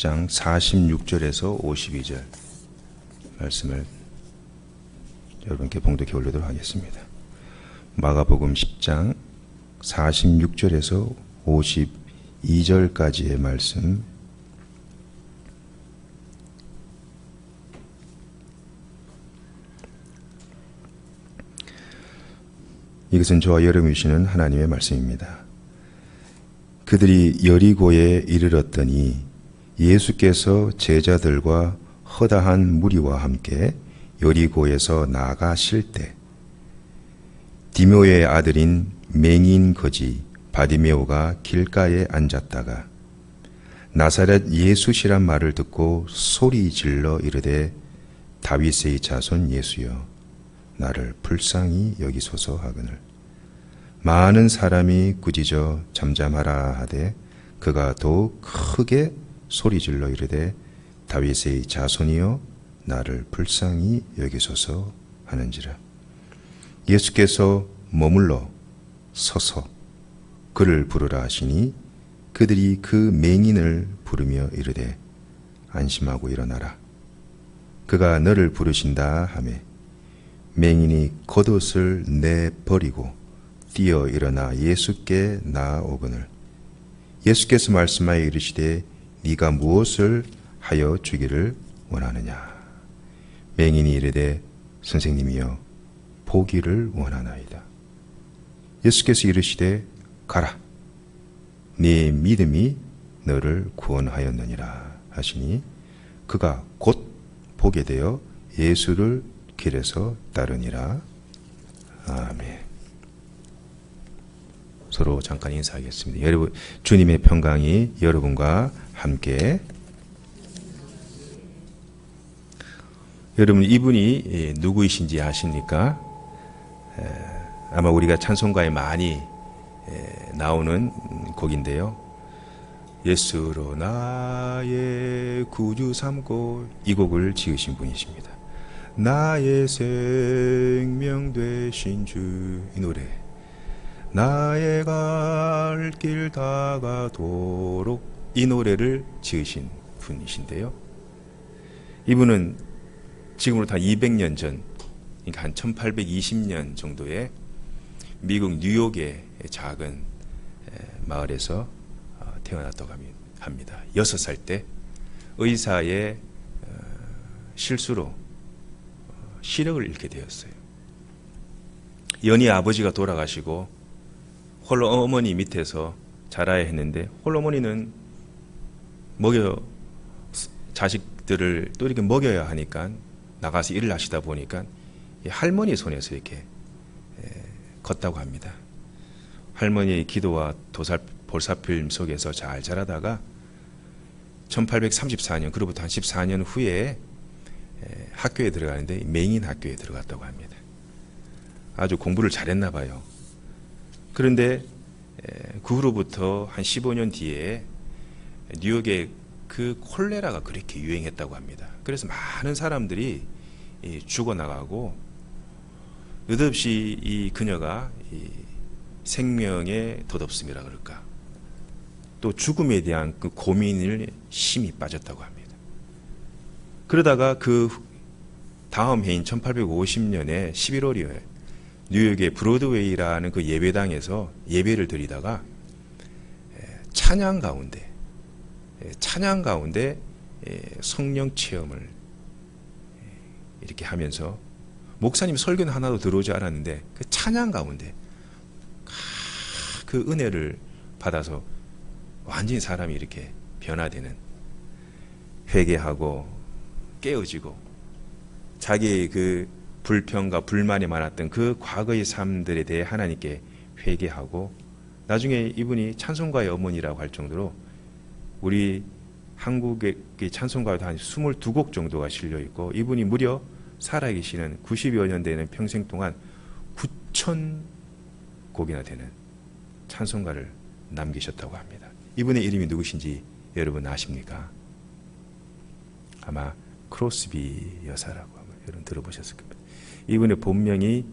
10장 46절에서 52절 말씀을 여러분께 봉독해 올리도록 하겠습니다. 마가복음 10장 46절에서 52절까지의 말씀, 이것은 저와 여러분이 주시는 하나님의 말씀입니다. 그들이 여리고에 이르렀더니 예수께서 제자들과 허다한 무리와 함께 여리고에서 나가실 때 디메오의 아들인 맹인 거지 바디메오가 길가에 앉았다가 나사렛 예수시란 말을 듣고 소리 질러 이르되 다윗의 자손 예수여 나를 불쌍히 여기소서 하거늘 많은 사람이 꾸짖어 잠잠하라 하되 그가 더욱 크게 소리질러 이르되 다윗의 자손이여 나를 불쌍히 여기소서 하는지라. 예수께서 머물러 서서 그를 부르라 하시니 그들이 그 맹인을 부르며 이르되 안심하고 일어나라 그가 너를 부르신다 하매 맹인이 겉옷을 내버리고 뛰어 일어나 예수께 나아오거늘 예수께서 말씀하여 이르시되 네가 무엇을 하여 주기를 원하느냐. 맹인이 이르되 선생님이여 보기를 원하나이다. 예수께서 이르시되 가라 네 믿음이 너를 구원하였느니라 하시니 그가 곧 보게 되어 예수를 길에서 따르니라. 아멘. 서로 잠깐 인사하겠습니다. 여러분, 주님의 평강이 여러분과 함께. 여러분, 이분이 누구이신지 아십니까? 아마 우리가 찬송가에 많이 나오는 곡인데요. 예수로 나의 구주 삼고, 이 곡을 지으신 분이십니다. 나의 생명 되신 주, 이 노래. 나의 갈 길 다가도록, 이 노래를 지으신 분이신데요. 이분은 지금으로부터 한 200년 전, 그러니까 한 1820년 정도에 미국 뉴욕의 작은 마을에서 태어났다고 합니다. 6살 때 의사의 실수로 시력을 잃게 되었어요. 연희 아버지가 돌아가시고 홀로 어머니 밑에서 자라야 했는데 홀로 어머니는 자식들을 또 이렇게 먹여야 하니까 나가서 일을 하시다 보니까 할머니 손에서 이렇게 컸다고 합니다. 할머니의 기도와 보살핌 속에서 잘 자라다가 1834년, 그로부터 한 14년 후에 학교에 들어가는데 맹인 학교에 들어갔다고 합니다. 아주 공부를 잘했나 봐요. 그런데 그 후로부터 한 15년 뒤에 뉴욕에 그 콜레라가 그렇게 유행했다고 합니다. 그래서 많은 사람들이 죽어나가고 느닷없이 이 그녀가 생명의 덧없음이라 그럴까, 또 죽음에 대한 그 고민을 심히 빠졌다고 합니다. 그러다가 그 다음 해인 1850년에 11월이에요. 뉴욕의 브로드웨이라는 그 예배당에서 예배를 드리다가 찬양 가운데 성령 체험을 이렇게 하면서 목사님 설교는 하나도 들어오지 않았는데 그 찬양 가운데 그 은혜를 받아서 완전히 사람이 이렇게 변화되는, 회개하고 깨어지고 자기의 그 불평과 불만이 많았던 그 과거의 삶들에 대해 하나님께 회개하고, 나중에 이분이 찬송가의 어머니라고 할 정도로 우리 한국의 찬송가에도 한 22곡 정도가 실려 있고, 이분이 무려 살아계시는 90여 년 되는 평생 동안 9,000곡이나 되는 찬송가를 남기셨다고 합니다. 이분의 이름이 누구신지 여러분 아십니까? 아마 크로스비 여사라고 아마 여러분 들어보셨을 겁니다. 이분의 본명이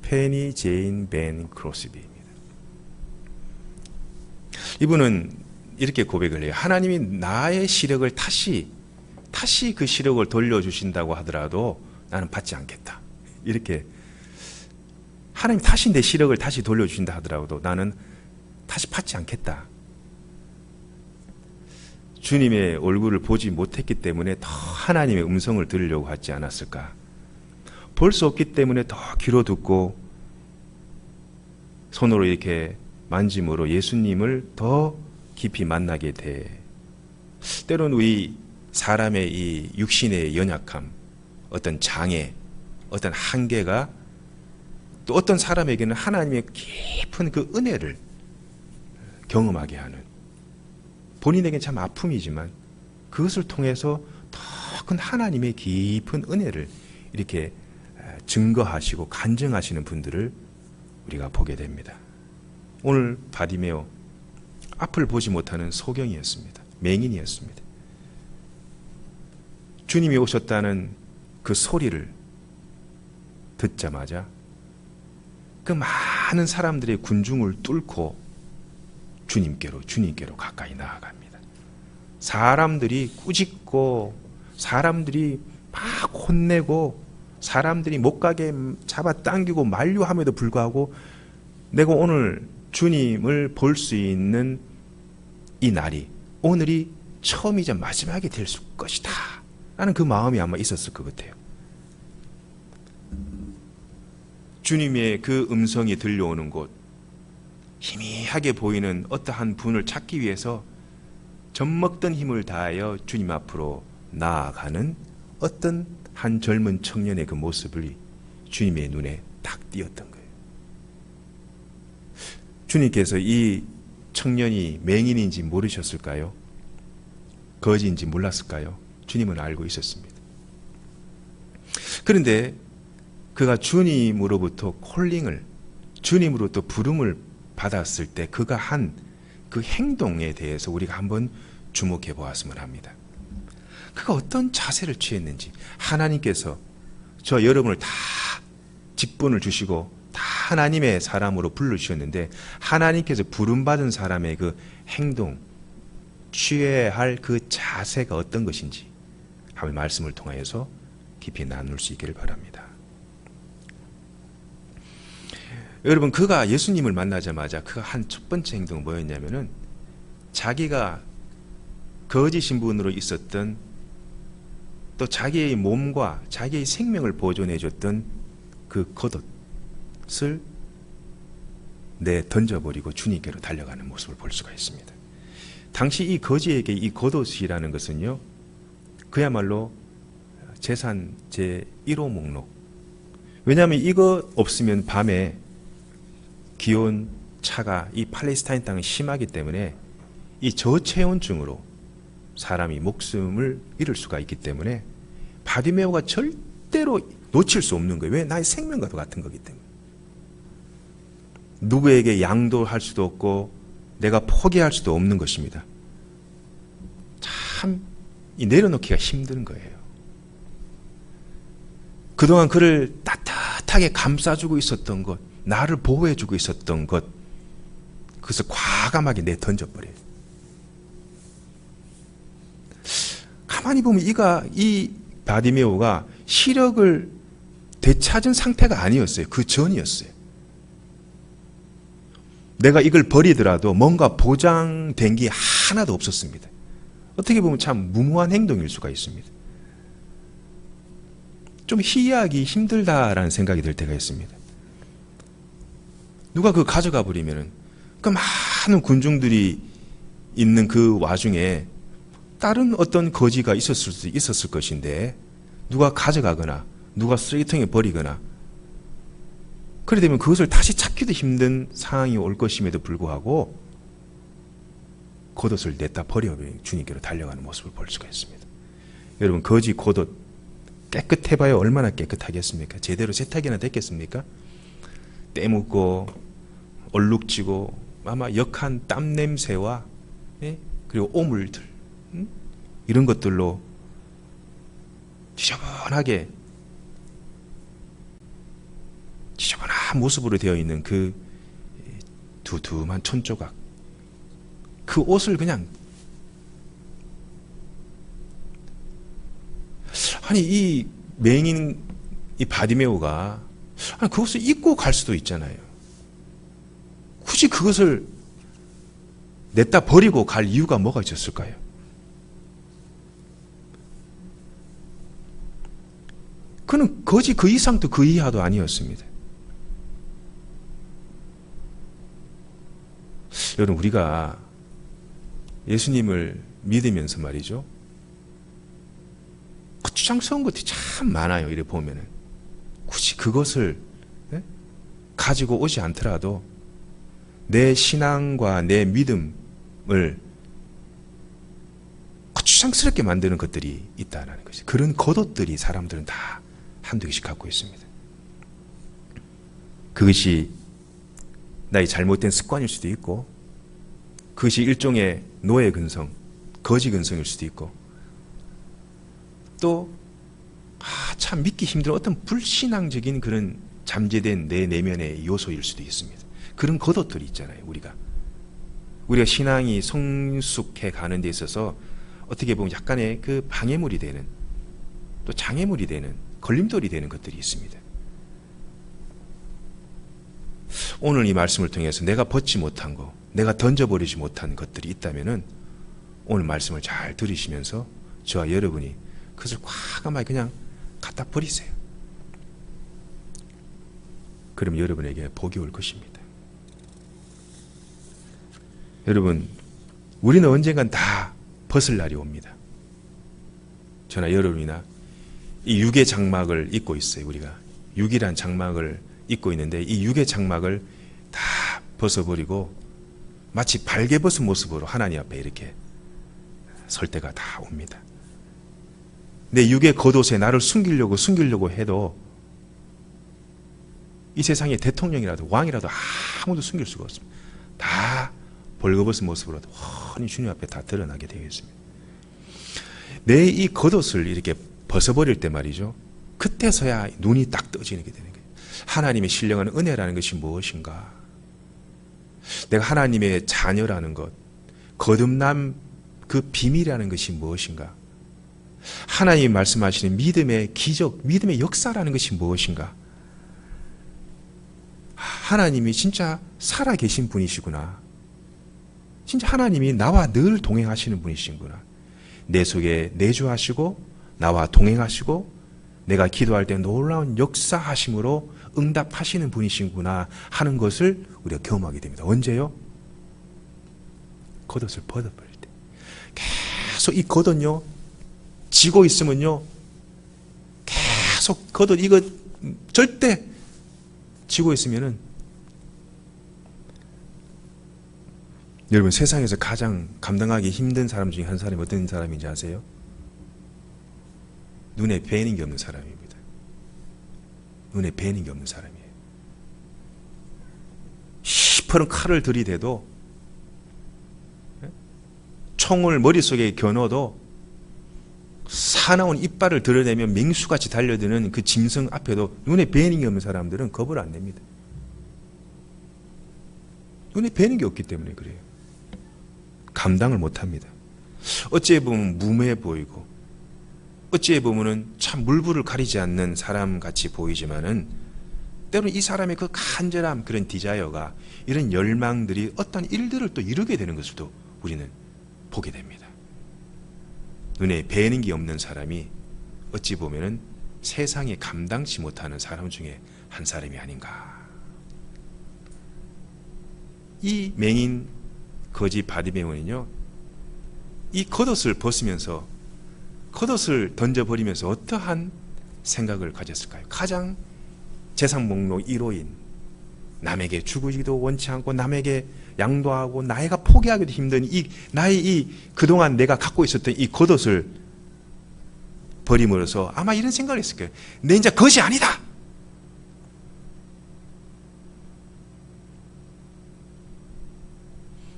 페니 제인 벤 크로스비입니다. 이분은 이렇게 고백을 해요. 하나님이 나의 시력을 다시 그 시력을 돌려주신다고 하더라도 나는 받지 않겠다. 이렇게 하나님 다시 내 시력을 다시 돌려주신다 하더라도 나는 다시 받지 않겠다. 주님의 얼굴을 보지 못했기 때문에 더 하나님의 음성을 들으려고 하지 않았을까. 볼 수 없기 때문에 더 귀로 듣고 손으로 이렇게 만짐으로 예수님을 더 깊이 만나게 돼. 때로는 우리 사람의 이 육신의 연약함, 어떤 장애, 어떤 한계가 또 어떤 사람에게는 하나님의 깊은 그 은혜를 경험하게 하는, 본인에게는 참 아픔이지만 그것을 통해서 더 큰 하나님의 깊은 은혜를 이렇게 증거하시고 간증하시는 분들을 우리가 보게 됩니다. 오늘 바디메오 앞을 보지 못하는 소경이었습니다. 맹인이었습니다. 주님이 오셨다는 그 소리를 듣자마자 그 많은 사람들의 군중을 뚫고 주님께로 가까이 나아갑니다. 사람들이 꾸짖고 사람들이 막 혼내고 사람들이 못 가게 잡아당기고 만류함에도 불구하고 내가 오늘 주님을 볼 수 있는 이 날이 오늘이 처음이자 마지막이 될 것이다 라는 그 마음이 아마 있었을 것 같아요. 주님의 그 음성이 들려오는 곳, 희미하게 보이는 어떠한 분을 찾기 위해서 젖먹던 힘을 다하여 주님 앞으로 나아가는 어떤 한 젊은 청년의 그 모습을 주님의 눈에 딱 띄었던 거예요. 주님께서 이 청년이 맹인인지 모르셨을까요? 거지인지 몰랐을까요? 주님은 알고 있었습니다. 그런데 그가 주님으로부터 콜링을, 주님으로부터 부름을 받았을 때 그가 한 그 행동에 대해서 우리가 한번 주목해 보았으면 합니다. 그가 어떤 자세를 취했는지, 하나님께서 저 여러분을 다 직분을 주시고 다 하나님의 사람으로 불러주셨는데 하나님께서 부름받은 사람의 그 행동, 취해야 할 그 자세가 어떤 것인지 한번 말씀을 통하여서 깊이 나눌 수 있기를 바랍니다. 여러분, 그가 예수님을 만나자마자 그가 한 첫 번째 행동은 뭐였냐면은 자기가 거지 신분으로 있었던 또 자기의 몸과 자기의 생명을 보존해 줬던 그 겉옷을 던져버리고 주님께로 달려가는 모습을 볼 수가 있습니다. 당시 이 거지에게 이 겉옷이라는 것은요, 그야말로 재산 제1호 목록. 왜냐하면 이거 없으면 밤에 기온 차가 이 팔레스타인 땅은 심하기 때문에 이 저체온증으로 사람이 목숨을 잃을 수가 있기 때문에 바디메오가 절대로 놓칠 수 없는 거예요. 왜? 나의 생명과도 같은 거기 때문에. 누구에게 양도할 수도 없고 내가 포기할 수도 없는 것입니다. 참 내려놓기가 힘든 거예요. 그동안 그를 따뜻하게 감싸주고 있었던 것, 나를 보호해주고 있었던 것, 그것을 과감하게 던져버려요. 가만히 보면 이 바디메오가 시력을 되찾은 상태가 아니었어요. 그 전이었어요. 내가 이걸 버리더라도 뭔가 보장된 게 하나도 없었습니다. 어떻게 보면 참 무모한 행동일 수가 있습니다. 좀 이해하기 힘들다라는 생각이 들 때가 있습니다. 누가 그거 가져가 버리면은 그 많은 군중들이 있는 그 와중에 다른 어떤 거지가 있었을 것인데 누가 가져가거나 누가 쓰레기통에 버리거나 그래 되면 그것을 다시 찾기도 힘든 상황이 올 것임에도 불구하고 겉옷을 냈다 버려버리고 주님께로 달려가는 모습을 볼 수가 있습니다. 여러분, 거지 겉옷 깨끗해봐야 얼마나 깨끗하겠습니까? 제대로 세탁이나 됐겠습니까? 때 묻고 얼룩지고 아마 역한 땀 냄새와 그리고 오물들 이런 것들로 지저분한 모습으로 되어 있는 그 두툼한 천조각, 그 그 옷을 그냥, 아니 이 맹인 이 바디메오가 아니 그것을 입고 갈 수도 있잖아요. 굳이 그것을 냈다 버리고 갈 이유가 뭐가 있었을까요? 그는 거지 그 이상도 그 이하도 아니었습니다. 여러분, 우리가 예수님을 믿으면서 말이죠, 거추장스러운 것들이 참 많아요. 이래 보면은 굳이 그것을 가지고 오지 않더라도 내 신앙과 내 믿음을 거추장스럽게 만드는 것들이 있다는 것이, 그런 겉옷들이 사람들은 다 한두 개씩 갖고 있습니다. 그것이 나의 잘못된 습관일 수도 있고, 그것이 일종의 노예 근성, 거지 근성일 수도 있고, 또 참 믿기 힘든 어떤 불신앙적인 그런 잠재된 내 내면의 요소일 수도 있습니다. 그런 겉옷들이 있잖아요. 우리가 신앙이 성숙해 가는 데 있어서 어떻게 보면 약간의 그 방해물이 되는, 또 장애물이 되는, 걸림돌이 되는 것들이 있습니다. 오늘 이 말씀을 통해서 내가 벗지 못한 거, 내가 던져버리지 못한 것들이 있다면은 오늘 말씀을 잘 들으시면서 저와 여러분이 그것을 과감하게 그냥 갖다 버리세요. 그럼 여러분에게 복이 올 것입니다. 여러분, 우리는 언젠간 다 벗을 날이 옵니다. 저나 여러분이나 이 육의 장막을 입고 있어요. 우리가 육이란 장막을 입고 있는데 이 육의 장막을 다 벗어버리고 마치 발개벗은 모습으로 하나님 앞에 이렇게 설 때가 다 옵니다. 내 육의 겉옷에 나를 숨기려고 해도 이 세상의 대통령이라도 왕이라도 아무도 숨길 수가 없습니다. 다 벌거벗은 모습으로 훤히 주님 앞에 다 드러나게 되어 있습니다. 내 이 겉옷을 이렇게 벗어버릴 때 말이죠, 그때서야 눈이 딱 떠지게 되는 거예요. 하나님의 신령한 은혜라는 것이 무엇인가? 내가 하나님의 자녀라는 것, 거듭남 그 비밀이라는 것이 무엇인가? 하나님이 말씀하시는 믿음의 기적, 믿음의 역사라는 것이 무엇인가? 하나님이 진짜 살아계신 분이시구나. 진짜 하나님이 나와 늘 동행하시는 분이시구나. 내 속에 내주하시고 나와 동행하시고 내가 기도할 때 놀라운 역사하심으로 응답하시는 분이시구나 하는 것을 우리가 경험하게 됩니다. 언제요? 겉옷을 벗어버릴 때. 계속 이 겉옷요, 지고 있으면요, 계속 겉옷 이거 절대 지고 있으면은, 여러분, 세상에서 가장 감당하기 힘든 사람 중에 한 사람이 어떤 사람인지 아세요? 눈에 뵈는 게 없는 사람입니다. 눈에 뵈는 게 없는 사람이에요. 시퍼런 칼을 들이대도, 총을 머릿속에 겨넣어도 사나운 이빨을 드러내면 맹수같이 달려드는 그 짐승 앞에도 눈에 뵈는 게 없는 사람들은 겁을 안 냅니다. 눈에 뵈는 게 없기 때문에 그래요. 감당을 못합니다. 어찌해 보면 무모해 보이고, 어찌해 보면은 참 물불을 가리지 않는 사람같이 보이지만은 때로는 이 사람의 그 간절함, 그런 디자이어가, 이런 열망들이 어떤 일들을 또 이루게 되는 것을 또 우리는 보게 됩니다. 눈에 뵈는 게 없는 사람이 어찌 보면은 세상에 감당치 못하는 사람 중에 한 사람이 아닌가. 이 맹인 거지 바디메오는요, 이 겉옷을 벗으면서, 겉옷을 던져버리면서 어떠한 생각을 가졌을까요? 가장 재산 목록 1호인, 남에게 주기도 원치 않고 남에게 양도하고 나이가 포기하기도 힘든 나의 그동안 내가 갖고 있었던 이 겉옷을 버림으로써 아마 이런 생각을 했을 거예요. 내 이제 것이 아니다.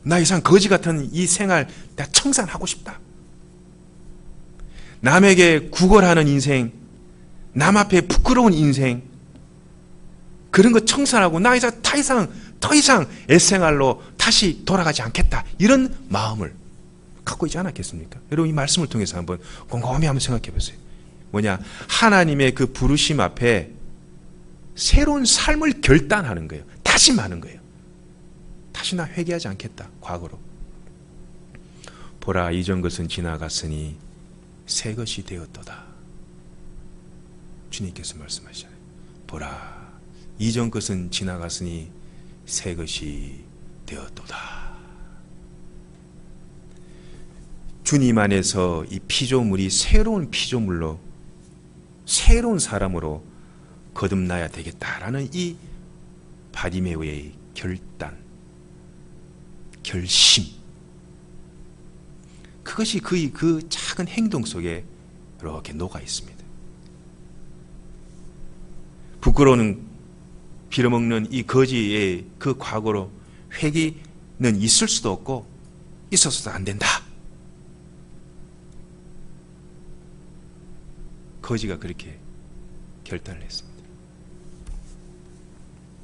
나 이상 거지 같은 이 생활 내가 청산하고 싶다. 남에게 구걸하는 인생, 남 앞에 부끄러운 인생, 그런 거 청산하고 나 이제 더 이상 애생활로 다 다시 돌아가지 않겠다. 이런 마음을 갖고 있지 않았겠습니까? 여러분 이 말씀을 통해서 한번 곰곰이 한번 생각해 보세요. 뭐냐? 하나님의 그 부르심 앞에 새로운 삶을 결단하는 거예요. 다짐하는 거예요. 다시 나 회개하지 않겠다. 과거로. 보라 이전 것은 지나갔으니 새 것이 되었도다. 주님께서 말씀하시잖아요. 보라 이전 것은 지나갔으니 새 것이 되었도다. 주님 안에서 이 피조물이 새로운 피조물로 새로운 사람으로 거듭나야 되겠다라는 이 바디메오의 결단, 결심, 그것이 그의 그 작은 행동 속에 이렇게 녹아 있습니다. 부끄러운 빌어먹는 이 거지의 그 과거로 회개는 있을 수도 없고 있어서도 안 된다. 거지가 그렇게 결단을 했습니다.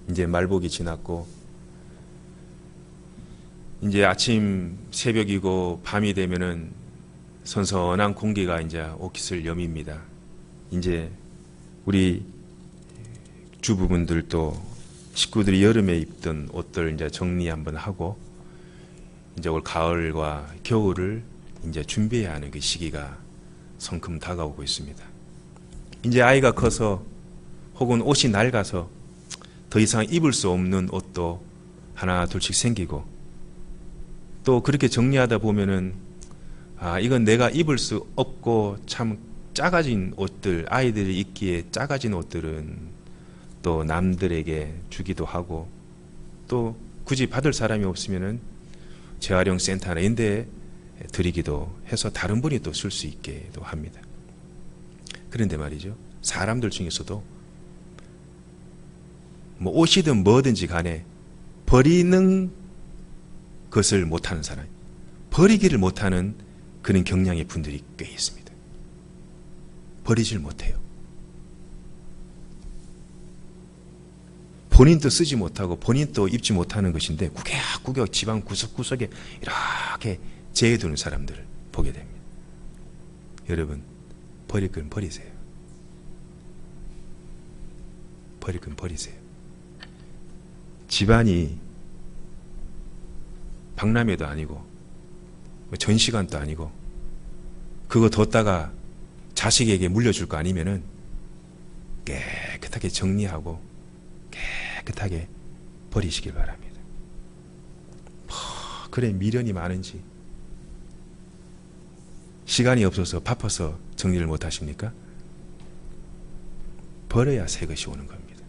이제 말복이 지났고 이제 아침 새벽이고 밤이 되면은 선선한 공기가 이제 오깃을 여밉니다. 이제 우리 주부분들도 식구들이 여름에 입던 옷들 이제 정리 한번 하고 이제 올 가을과 겨울을 이제 준비해야 하는 그 시기가 성큼 다가오고 있습니다. 이제 아이가 커서 혹은 옷이 낡아서 더 이상 입을 수 없는 옷도 하나 둘씩 생기고 또 그렇게 정리하다 보면은 이건 내가 입을 수 없고 참 작아진 옷들, 아이들이 입기에 작아진 옷들은 또 남들에게 주기도 하고 또 굳이 받을 사람이 없으면은 재활용 센터나 이런 데 드리기도 해서 다른 분이 또 쓸 수 있게도 합니다. 그런데 말이죠. 사람들 중에서도 뭐 옷이든 뭐든지 간에 버리는 것을 못하는 사람, 버리기를 못하는 그런 경향의 분들이 꽤 있습니다. 버리질 못해요. 본인도 쓰지 못하고 본인도 입지 못하는 것인데 구격구격 집안 구석구석에 이렇게 재해두는 사람들을 보게 됩니다. 여러분 버릴 건 버리세요. 버릴 건 버리세요. 집안이 박람회도 아니고 전시관도 아니고 그거 뒀다가 자식에게 물려줄 거 아니면은 깨끗하게 정리하고 깨끗하게 버리시길 바랍니다. 그래 미련이 많은지 시간이 없어서 바빠서 정리를 못 하십니까? 버려야 새 것이 오는 겁니다.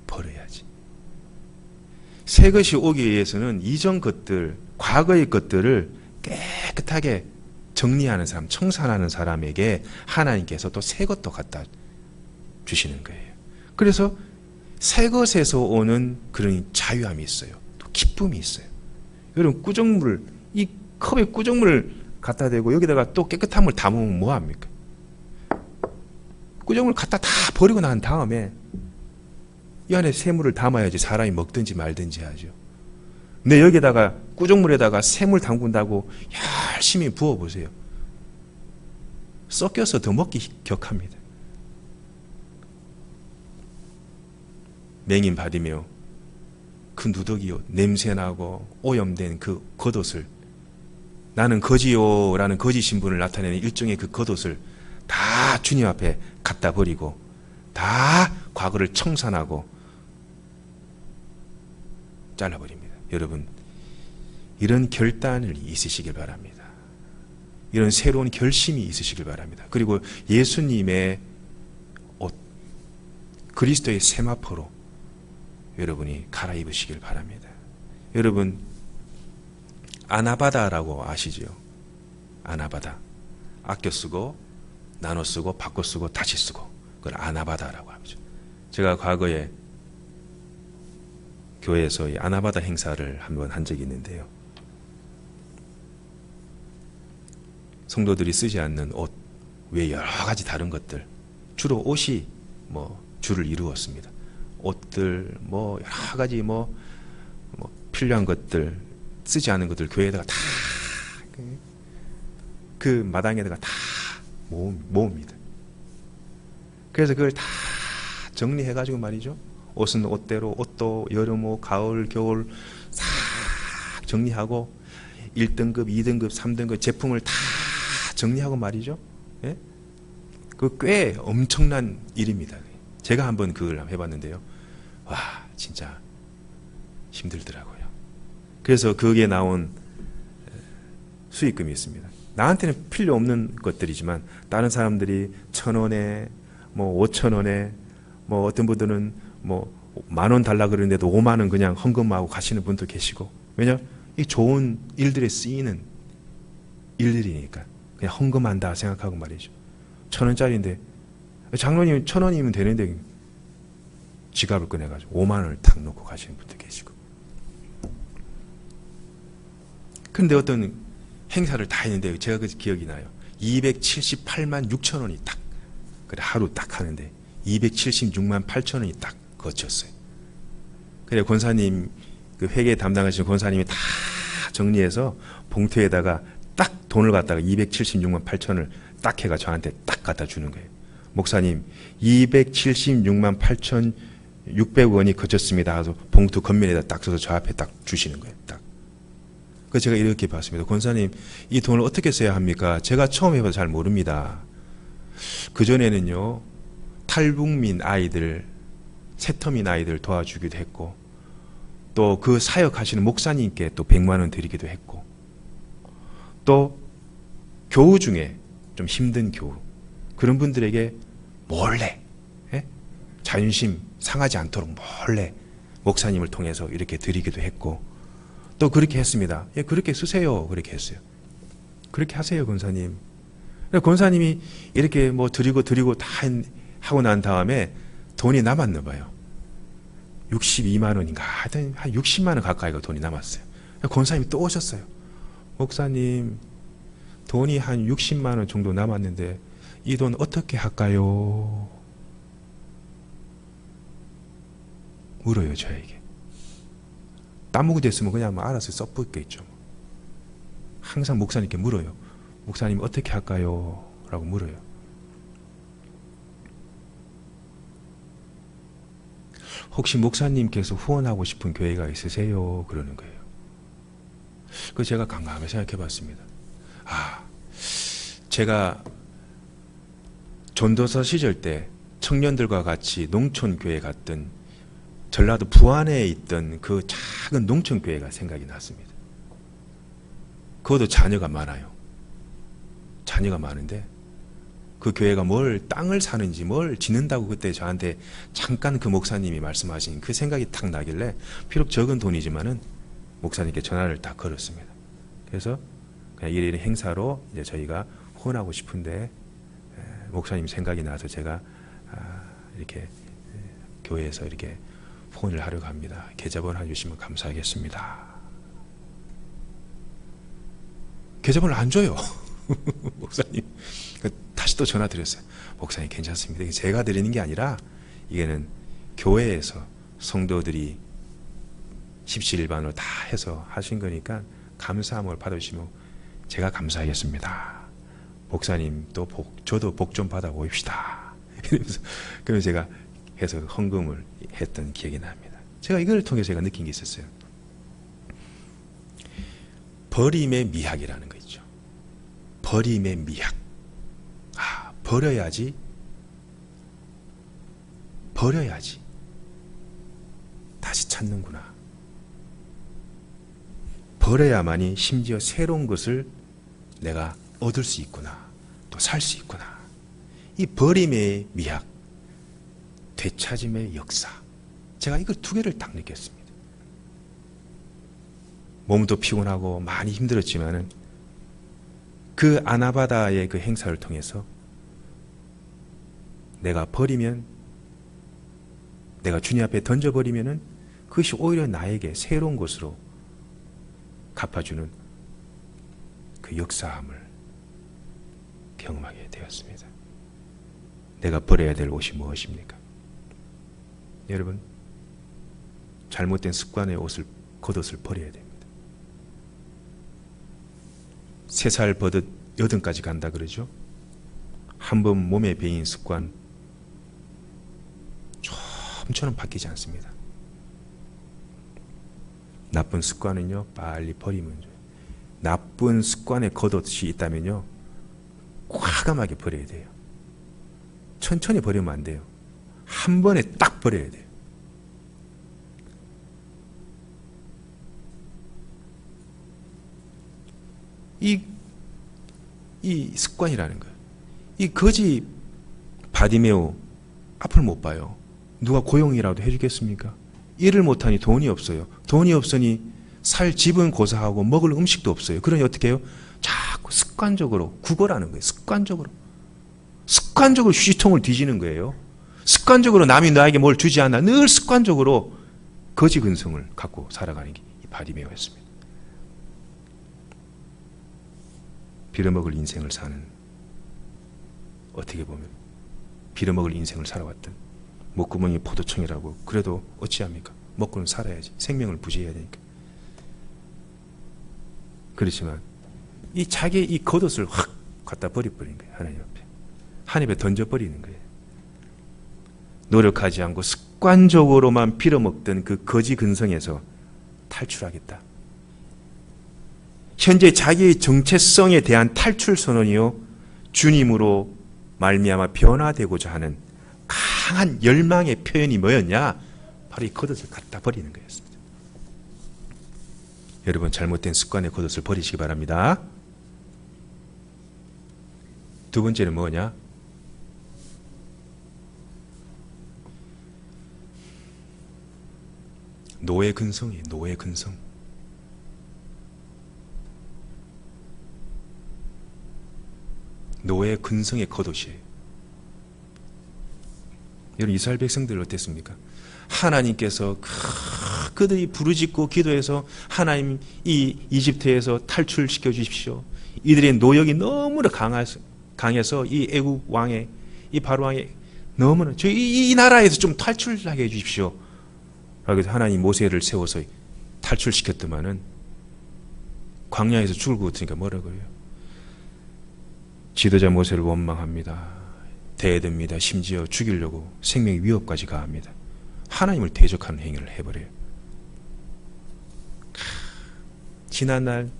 버려야지. 새 것이 오기 위해서는 이전 것들, 과거의 것들을 깨끗하게 정리하는 사람, 청산하는 사람에게 하나님께서 또 새 것도 갖다 주시는 거예요. 그래서 새 것에서 오는 그런 자유함이 있어요. 또 기쁨이 있어요. 여러분 꾸정물, 이 컵에 꾸정물을 갖다 대고 여기다가 또 깨끗한 물 담으면 뭐합니까? 꾸정물 갖다 다 버리고 난 다음에 이 안에 새물을 담아야지 사람이 먹든지 말든지 하죠. 근데 여기다가 꾸정물에다가 새물 담근다고 열심히 부어보세요. 섞여서 더 먹기 격합니다. 맹인 바디메오 그 누더기요 냄새나고 오염된 그 겉옷을 나는 거지요라는 거지 신분을 나타내는 일종의 그 겉옷을 다 주님 앞에 갖다 버리고 다 과거를 청산하고 잘라버립니다. 여러분 이런 결단을 있으시길 바랍니다. 이런 새로운 결심이 있으시길 바랍니다. 그리고 예수님의 옷 그리스도의 세마포로 여러분이 갈아입으시길 바랍니다. 여러분 아나바다라고 아시죠? 아나바다 아껴 쓰고 나눠 쓰고 바꿔 쓰고 다시 쓰고 그걸 아나바다라고 하죠. 제가 과거에 교회에서 이 아나바다 행사를 한번 한 적이 있는데요. 성도들이 쓰지 않는 옷 외 여러 가지 다른 것들 주로 옷이 주를 이루었습니다. 옷들 여러 가지 필요한 것들 쓰지 않은 것들 교회에다가 다 그 마당에다가 다 모읍니다. 그래서 그걸 다 정리해가지고 말이죠. 옷은 옷대로, 옷도 여름 옷, 가을, 겨울 싹 정리하고 1등급, 2등급, 3등급 제품을 다 정리하고 말이죠. 예? 그 꽤 엄청난 일입니다. 제가 한번 그걸 해봤는데요. 와, 진짜 힘들더라고요. 그래서 거기에 나온 수익금이 있습니다. 나한테는 필요 없는 것들이지만 다른 사람들이 1,000원에 뭐 5,000원에 뭐 어떤 분들은 뭐 10,000원 달라 그러는데도 50,000원 그냥 헌금하고 가시는 분도 계시고, 왜냐? 이 좋은 일들에 쓰이는 일들이니까 그냥 헌금한다 생각하고 말이죠. 1,000원짜리인데 장로님 1,000원이면 되는데 지갑을 꺼내가지고 50,000원을 탁 놓고 가시는 분도 계시고. 근데 어떤 행사를 다 했는데 제가 그 기억이 나요. 278만 6천 원이 딱, 그래 하루 딱 하는데 276만 8천 원이 딱 거쳤어요. 그래 권사님, 그 회계 담당하시는 권사님이 다 정리해서 봉투에다가 딱 돈을 갖다가 276만 8천 원을 딱 해가 저한테 딱 갖다 주는 거예요. 목사님 276만 8,600원이 거쳤습니다 하고 봉투 겉면에다 딱 써서 저 앞에 딱 주시는 거예요. 딱. 그래서 제가 이렇게 봤습니다. 권사님, 이 돈을 어떻게 써야 합니까? 제가 처음 해봐서 잘 모릅니다. 그전에는요, 탈북민 아이들, 새터민 아이들 도와주기도 했고, 또 그 사역하시는 목사님께 또 100만 원 드리기도 했고, 또 교우 중에 좀 힘든 교우, 그런 분들에게 몰래, 자존심 상하지 않도록 몰래 목사님을 통해서 이렇게 드리기도 했고, 또 그렇게 했습니다. 예, 그렇게 쓰세요. 그렇게 했어요. 그렇게 하세요, 권사님. 권사님이 이렇게 뭐 드리고 다 하고 난 다음에 돈이 남았나 봐요. 62만 원인가 하여튼 한 60만 원 가까이가 돈이 남았어요. 권사님이 또 오셨어요. 목사님, 돈이 한 60만 원 정도 남았는데 이 돈 어떻게 할까요? 물어요, 저에게. 따먹이 됐으면 그냥 뭐 알아서 써붙겠죠. 항상 목사님께 물어요. 목사님 어떻게 할까요? 라고 물어요. 혹시 목사님께서 후원하고 싶은 교회가 있으세요? 그러는 거예요. 그 제가 강감하게 생각해 봤습니다. 제가 전도사 시절 때 청년들과 같이 농촌교회 갔던 전라도 부안에 있던 그 작은 농촌교회가 생각이 났습니다. 그것도 자녀가 많아요. 자녀가 많은데 그 교회가 뭘 땅을 사는지 뭘 짓는다고 그때 저한테 잠깐 그 목사님이 말씀하신 그 생각이 탁 나길래 비록 적은 돈이지만은 목사님께 전화를 딱 걸었습니다. 그래서 그냥 이런 행사로 이제 저희가 후원하고 싶은데 목사님 생각이 나서 제가 이렇게 교회에서 이렇게 후원을 하려고 합니다. 계좌번호 해주시면 감사하겠습니다. 계좌번호를 안 줘요. 목사님. 다시 또 전화 드렸어요. 목사님 괜찮습니다. 제가 드리는 게 아니라 이게는 교회에서 성도들이 십시일반으로 다 해서 하신 거니까 감사함을 받으시면 제가 감사하겠습니다. 목사님 또 저도 복 좀 받아 보입시다. 그래서 제가 해서 헌금을 했던 기억이 납니다. 제가 이걸 통해서 제가 느낀 게 있었어요. 버림의 미학이라는 거 있죠. 버림의 미학. 버려야지 다시 찾는구나. 버려야만이 심지어 새로운 것을 내가 얻을 수 있구나. 또 살 수 있구나. 이 버림의 미학, 되찾음의 역사, 제가 이걸 두 개를 딱 느꼈습니다. 몸도 피곤하고 많이 힘들었지만은 그 아나바다의 그 행사를 통해서 내가 버리면, 내가 주님 앞에 던져버리면은 그것이 오히려 나에게 새로운 것으로 갚아주는 그 역사함을 경험하게 되었습니다. 내가 버려야 될 옷이 무엇입니까? 여러분, 잘못된 습관의 겉옷을 버려야 됩니다. 3살 버릇 8까지 간다 그러죠. 한번 몸에 배인 습관 좀처럼 바뀌지 않습니다. 나쁜 습관은요, 빨리 버리면 돼요. 나쁜 습관에 겉옷이 있다면요, 과감하게 버려야 돼요. 천천히 버리면 안 돼요. 한 번에 딱 버려야 돼요. 이 습관이라는 거예요. 이 거지 바디메오 앞을 못 봐요. 누가 고용이라도 해주겠습니까? 일을 못하니 돈이 없어요. 돈이 없으니 살 집은 고사하고 먹을 음식도 없어요. 그러니 어떻게 해요? 자꾸 습관적으로 구걸하는 거예요. 습관적으로 휴지통을 뒤지는 거예요. 습관적으로 남이 나에게 뭘 주지 않아 늘 습관적으로 거지 근성을 갖고 살아가는 게 이 바디메오였습니다. 빌어먹을 인생을 사는, 어떻게 보면 빌어먹을 인생을 살아왔던, 목구멍이 포도청이라고 그래도 어찌합니까? 먹고는 살아야지. 생명을 부지해야 되니까. 그렇지만 이 자기의 이 겉옷을 확 갖다 버려버린 거예요. 하나님 앞에. 하나님 앞에 던져버리는 거예요. 노력하지 않고 습관적으로만 빌어먹던 그 거지 근성에서 탈출하겠다. 현재 자기의 정체성에 대한 탈출 선언이요, 주님으로 말미암아 변화되고자 하는 강한 열망의 표현이 뭐였냐? 바로 이 겉옷을 갖다 버리는 거였습니다. 여러분, 잘못된 습관의 겉옷을 버리시기 바랍니다. 두 번째는 뭐냐? 노예 근성이에요. 노예 근성. 노예 근성의 겉옷이에요. 여러분, 이스라엘 백성들 어땠습니까? 하나님께서 그들이 부르짖고 기도해서 하나님 이 이집트에서 탈출시켜 주십시오. 이들의 노역이 너무나 강해서 이 애국 왕의, 이 바로 왕의 너무나 이 나라에서 좀 탈출하게 해 주십시오. 그래서 하나님 모세를 세워서 탈출시켰더만은 광야에서 죽을 것 같으니까 뭐라고 해요? 지도자 모세를 원망합니다. 대듭니다. 심지어 죽이려고 생명의 위협까지 가합니다. 하나님을 대적하는 행위를 해버려요. 지난날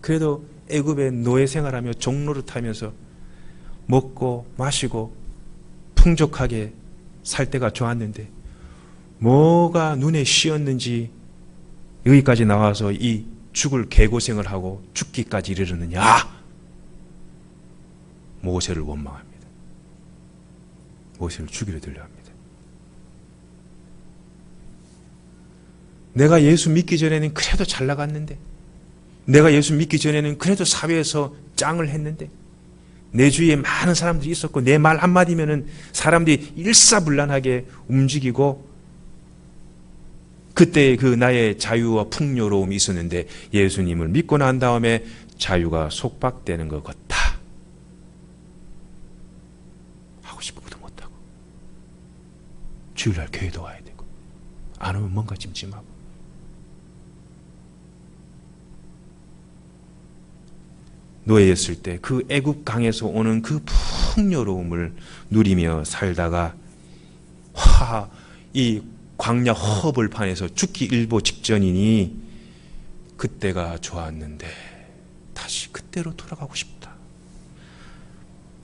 그래도 애굽의 노예 생활하며 종노릇하면서 먹고 마시고 풍족하게 살 때가 좋았는데 뭐가 눈에 씌었는지 여기까지 나와서 이 죽을 개고생을 하고 죽기까지 이르렀느냐? 모세를 원망합니다. 모세를 죽이려 들려합니다. 내가 예수 믿기 전에는 그래도 잘 나갔는데, 내가 예수 믿기 전에는 그래도 사회에서 짱을 했는데, 내 주위에 많은 사람들이 있었고 내 말 한마디면은 사람들이 일사불란하게 움직이고, 그때 그 나의 자유와 풍요로움이 있었는데 예수님을 믿고 난 다음에 자유가 속박되는 것 같다. 하고 싶은 것도 못하고, 주일날 교회도 와야 되고, 안 오면 뭔가 찜찜하고. 노예였을 때 그 애굽 강에서 오는 그 풍요로움을 누리며 살다가 이 광야 허벌판에서 죽기 일보 직전이니 그때가 좋았는데 다시 그때로 돌아가고 싶다.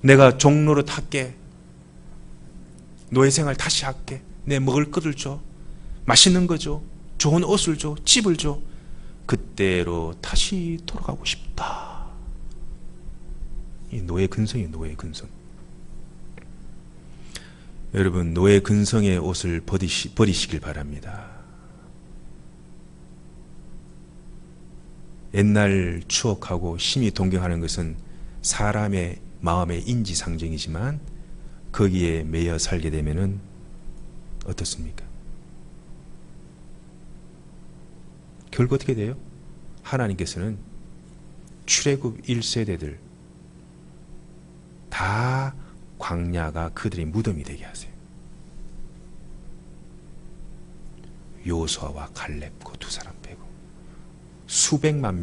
내가 종로를 탈게, 노예 생활 다시 할게, 내 먹을 것을 줘, 맛있는 거 줘, 좋은 옷을 줘, 집을 줘, 그때로 다시 돌아가고 싶다. 이 노예 근성이에요. 노예 근성. 여러분, 노예 근성의 옷을 버리시길 바랍니다. 옛날 추억하고 심히 동경하는 것은 사람의 마음의 인지상정이지만 거기에 매여 살게 되면은 어떻습니까? 결국 어떻게 돼요? 하나님께서는 출애굽 1세대들 다 광야가 그들의 무덤이 되게 하세요. 요수아와 칼렙 그 두 사람 빼고 수백만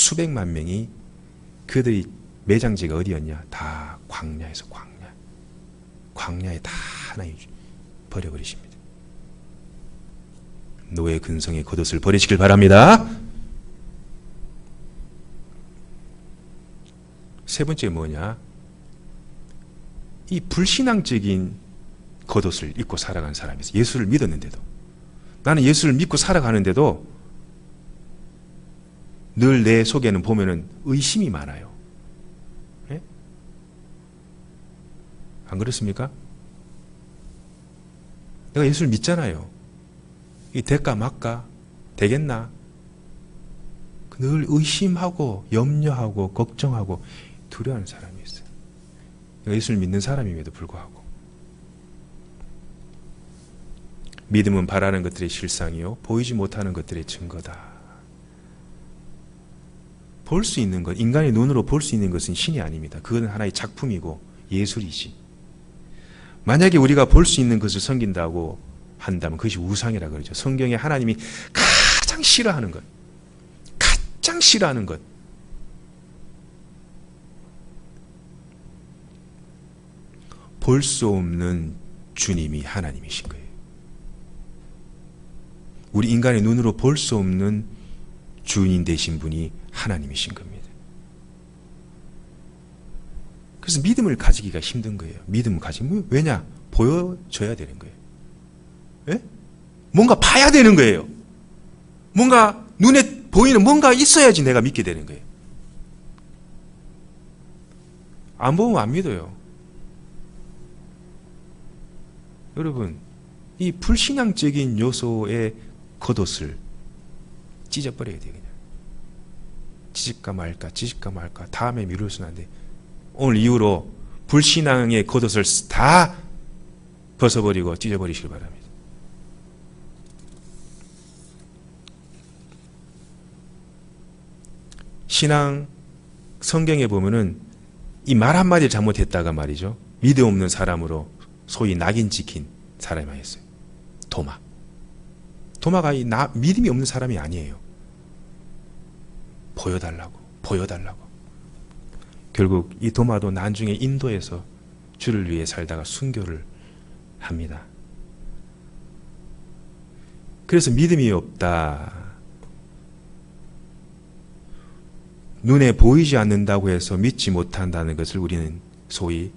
수백만 명이 그들이 매장지가 어디였냐? 다 광야에서 광야에 다 하나님 버려버리십니다. 노예 근성의 겉옷을 버리시길 바랍니다. 세 번째 뭐냐? 이 불신앙적인 겉옷을 입고 살아간 사람이 있어요. 예수를 믿었는데도, 나는 예수를 믿고 살아가는데도 늘 내 속에는 보면은 의심이 많아요. 네? 안 그렇습니까? 내가 예수를 믿잖아요. 이 될까 말까? 되겠나? 늘 의심하고 염려하고 걱정하고 두려워하는 사람이 있어요. 예수를 믿는 사람임에도 불구하고. 믿음은 바라는 것들의 실상이요 보이지 못하는 것들의 증거다. 볼 수 있는 것, 인간의 눈으로 볼 수 있는 것은 신이 아닙니다. 그건 하나의 작품이고 예술이지. 만약에 우리가 볼 수 있는 것을 섬긴다고 한다면 그것이 우상이라 그러죠. 성경에 하나님이 가장 싫어하는 것, 가장 싫어하는 것, 볼 수 없는 주님이 하나님이신 거예요. 우리 인간의 눈으로 볼 수 없는 주인 되신 분이 하나님이신 겁니다. 그래서 믿음을 가지기가 힘든 거예요. 믿음을 가지면 왜냐? 보여줘야 되는 거예요. 예? 뭔가 봐야 되는 거예요. 뭔가 눈에 보이는 뭔가 있어야지 내가 믿게 되는 거예요. 안 보면 안 믿어요. 여러분, 이 불신앙적인 요소의 겉옷을 찢어버려야 돼요. 그냥 찢을까 말까 다음에 미룰 수는 안 돼. 오늘 이후로 불신앙의 겉옷을 다 벗어버리고 찢어버리시기 바랍니다. 신앙 성경에 보면은 이 말 한마디를 잘못했다가 말이죠, 믿음 없는 사람으로 소위 낙인 찍힌 사람이 많이 있어요. 도마가 믿음이 없는 사람이 아니에요. 보여달라고. 결국 이 도마도 나중에 인도에서 주를 위해 살다가 순교를 합니다. 그래서 믿음이 없다, 눈에 보이지 않는다고 해서 믿지 못한다는 것을 우리는 소위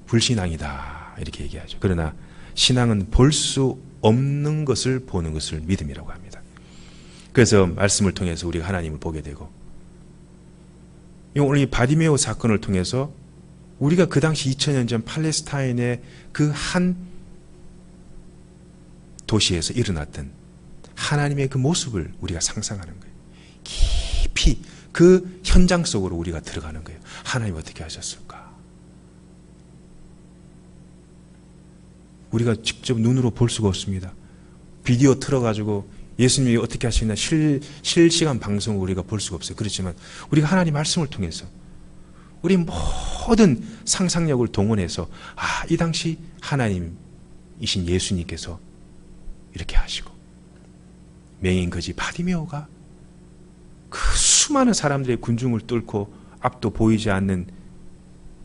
불신앙이다 이렇게 얘기하죠. 그러나 신앙은 볼 수 없는 것을 보는 것을 믿음이라고 합니다. 그래서 말씀을 통해서 우리가 하나님을 보게 되고, 오늘 이 바디메오 사건을 통해서 우리가 그 당시 2000년 전 팔레스타인의 그 한 도시에서 일어났던 하나님의 그 모습을 우리가 상상하는 거예요. 깊이 그 현장 속으로 우리가 들어가는 거예요. 하나님 어떻게 하셨을까? 우리가 직접 눈으로 볼 수가 없습니다. 비디오 틀어가지고 예수님이 어떻게 하시나 실시간 방송을 우리가 볼 수가 없어요. 그렇지만 우리가 하나님 말씀을 통해서 우리 모든 상상력을 동원해서 이 당시 하나님이신 예수님께서 이렇게 하시고, 맹인 거지 바디메오가 그 수많은 사람들의 군중을 뚫고 앞도 보이지 않는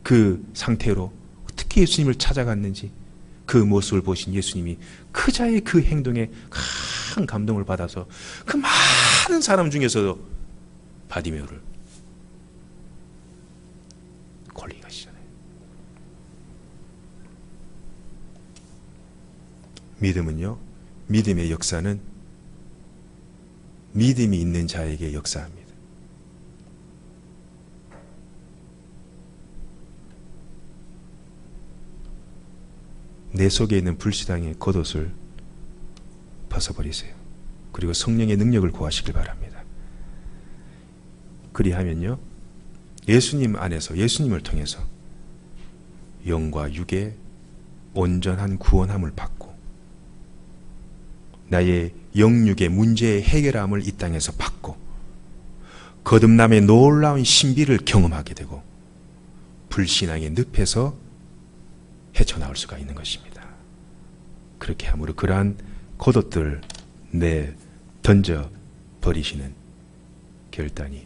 그 상태로 어떻게 예수님을 찾아갔는지, 그 모습을 보신 예수님이 그자의 그 행동에 큰 감동을 받아서 그 많은 사람 중에서도 바디메오를 걸리게 하시잖아요. 믿음은요, 믿음의 역사는 믿음이 있는 자에게 역사합니다. 내 속에 있는 불신앙의 겉옷을 벗어버리세요. 그리고 성령의 능력을 구하시길 바랍니다. 그리하면요, 예수님 안에서, 예수님을 통해서 영과 육의 온전한 구원함을 받고 나의 영육의 문제의 해결함을 이 땅에서 받고 거듭남의 놀라운 신비를 경험하게 되고 불신앙의 늪에서 헤쳐나올 수가 있는 것입니다. 그렇게 함으로 그러한 겉옷들 내 던져 버리시는 결단이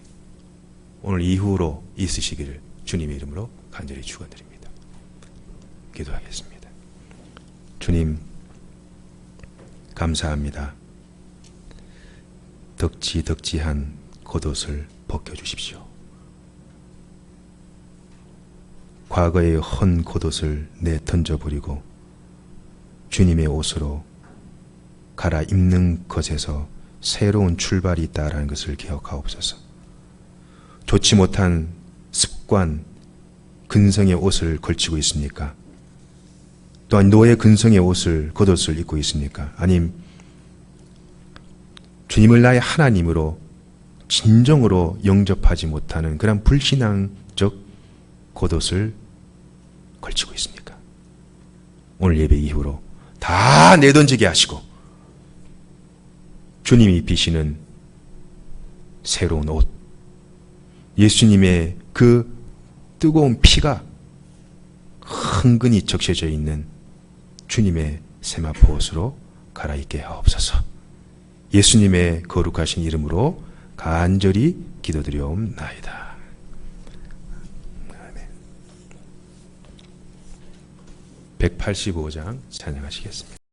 오늘 이후로 있으시기를 주님의 이름으로 간절히 축원드립니다. 기도하겠습니다. 주님, 감사합니다. 덕지덕지한 겉옷을 벗겨주십시오. 과거의 헌 겉옷을 내던져버리고 주님의 옷으로 갈아입는 것에서 새로운 출발이 있다라는 것을 기억하옵소서. 좋지 못한 습관, 근성의 옷을 걸치고 있습니까? 또한 노예 근성의 옷을, 겉옷을 입고 있습니까? 아님 주님을 나의 하나님으로 진정으로 영접하지 못하는 그런 불신앙적 겉옷을 걸치고 있습니까? 오늘 예배 이후로 다 내던지게 하시고 주님이 입히시는 새로운 옷, 예수님의 그 뜨거운 피가 흥건히 적셔져 있는 주님의 세마포 옷으로 갈아입게 하옵소서. 예수님의 거룩하신 이름으로 간절히 기도드리옵나이다. 아멘. 185장 찬양하시겠습니다.